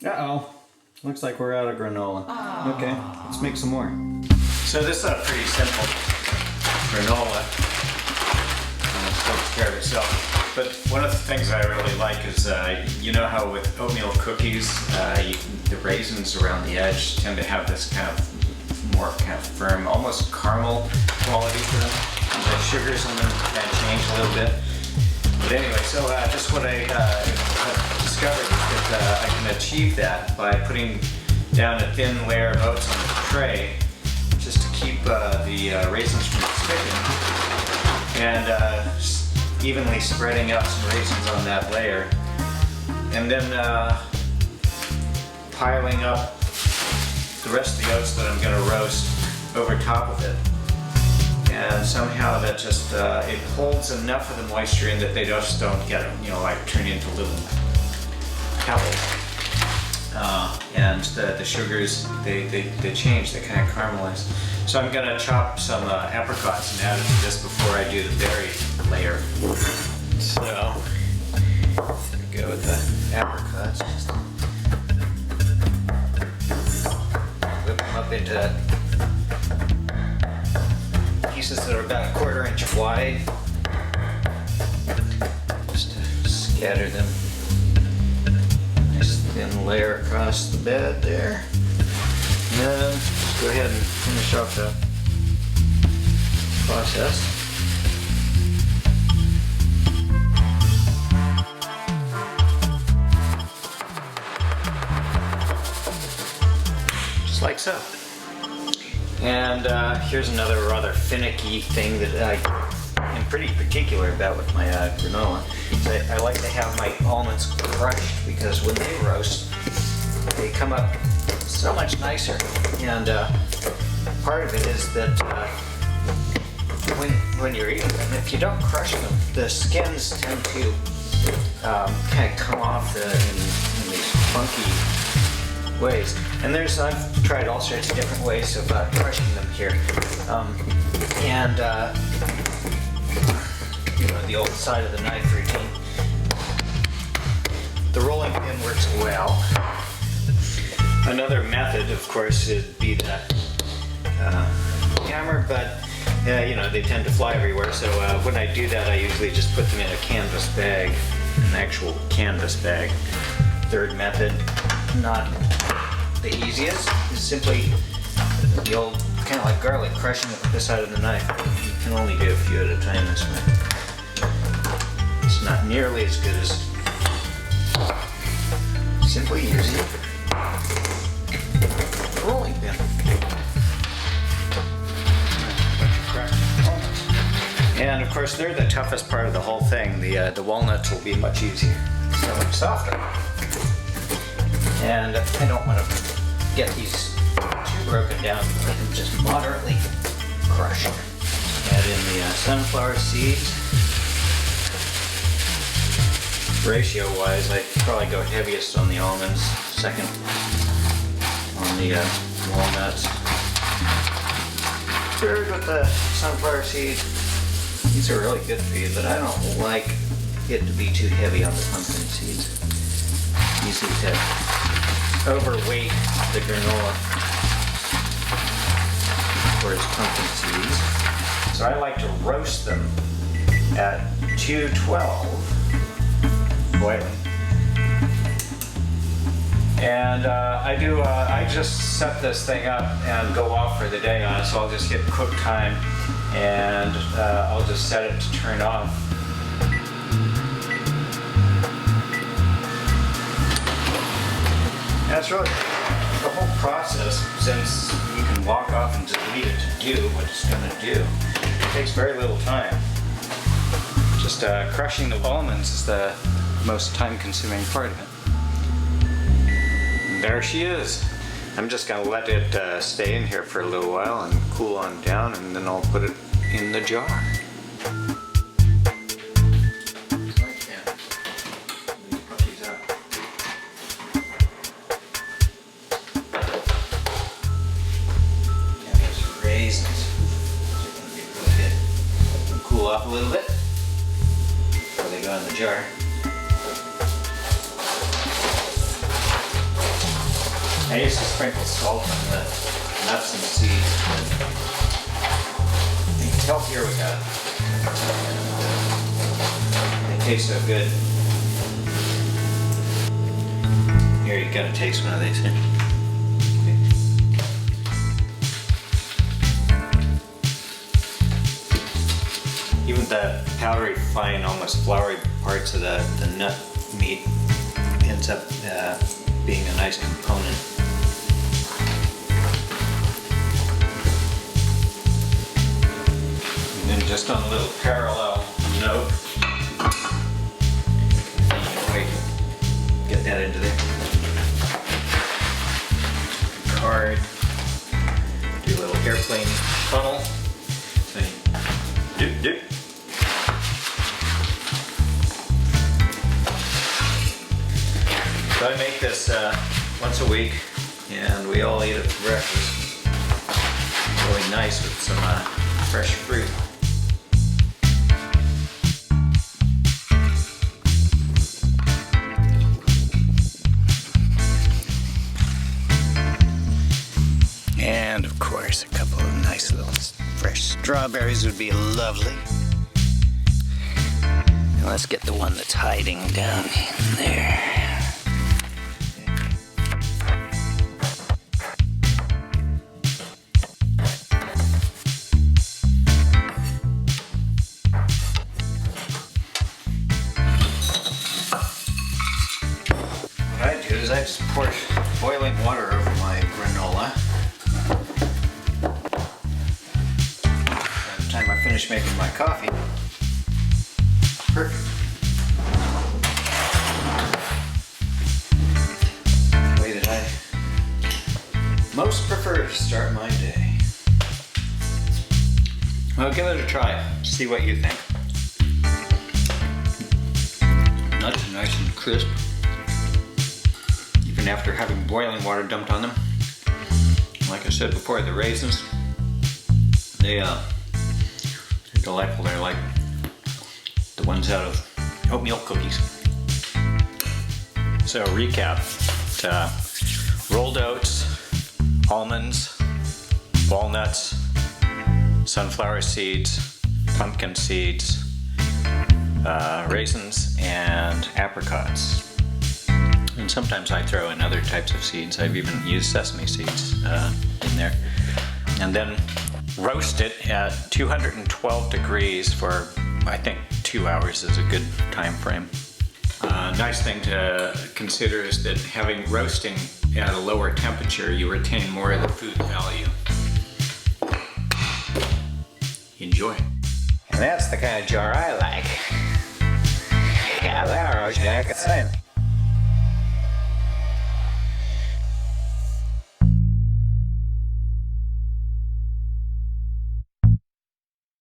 Uh-oh. Looks like we're out of granola. Aww. Okay, let's make some more. So this is a pretty simple granola. It takes care of itself. But one of the things I really like is, you know how with oatmeal cookies, the raisins around the edge tend to have this kind of firm, almost caramel quality to them. The sugars in them kind of change a little bit. But anyway, so just what I have discovered is that I can achieve that by putting down a thin layer of oats on the tray, just to keep the raisins from sticking, and evenly spreading out some raisins on that layer, and then piling up the rest of the oats that I'm going to roast over top of it. And somehow that just, it holds enough of the moisture in that they just don't get, like turn into little pebbles. And the sugars, they change, they kind of caramelize. So I'm going to chop some apricots and add it to this before I do the berry layer. So, there we go with the apricots. Just whip them up into pieces that are about 1/4 inch wide. Just to scatter them. Nice thin layer across the bed there. And then let's go ahead and finish off the process. Just like so. And here's another rather finicky thing that I am pretty particular about with my granola. I like to have my almonds crushed, because when they roast, they come up so much nicer. And part of it is that when you're eating them, if you don't crush them, the skins tend to kind of come off in these funky ways. And I've tried all sorts of different ways of crushing them here. The old side of the knife routine. The rolling pin works well. Another method, of course, would be the hammer, but they tend to fly everywhere. So when I do that, I usually just put them in a canvas bag, an actual canvas bag. Third method, not the easiest, is simply the old, kind of like garlic, crushing it with the side of the knife. You can only do a few at a time this way. It's not nearly as good as simply using a rolling pin. And of course, they're the toughest part of the whole thing. The walnuts will be much easier, so much softer. And I don't want to get these too broken down, let them just moderately crush. Add in the sunflower seeds. Ratio-wise, I probably go heaviest on the almonds, second on the walnuts, third with the sunflower seeds. These are really good for you, but I don't like it to be too heavy on the pumpkin seeds. Easy to overweight the granola for its pumpkin seeds. So I like to roast them at 212 boiling. And I just set this thing up and go off for the day on it, so I'll just hit cook time and I'll just set it to turn off. That's really the whole process, since you can walk off and just leave it to do what it's going to do. It takes very little time. Just crushing the almonds is the most time-consuming part of it. And there she is. I'm just going to let it stay in here for a little while and cool on down, and then I'll put it in the jar. Off a little bit before they go in the jar. I used to sprinkle salt on the nuts and seeds, but it's healthier with that. They taste so good. Here, you gotta taste one of these. Okay. Even the powdery, fine, almost floury parts of the nut meat ends up being a nice component. And then just on a little parallel note, get that into there. Card, do a little airplane funnel. So dip. So I make this once a week, and we all eat it for breakfast. Really nice with some fresh fruit. And of course, a couple of nice little fresh strawberries would be lovely. And let's get the one that's hiding down in there. What I do is I just pour boiling water over my granola. By the time I finish making my coffee, perfect. The way that I most prefer to start my day. Well, give it a try. See what you think. Nuts are nice and crisp, even after having boiling water dumped on them. Like I said before, the raisins, they're delightful. They're like the ones out of oatmeal cookies. So recap, rolled oats, almonds, walnuts, sunflower seeds, pumpkin seeds, raisins, and apricots. And sometimes I throw in other types of seeds. I've even used sesame seeds in there. And then roast it at 212 degrees for, I think, 2 hours is a good time frame. Nice thing to consider is that having roasting at a lower temperature, you retain more of the food value. Enjoy. And that's the kind of jar I like. Yeah, that Jack.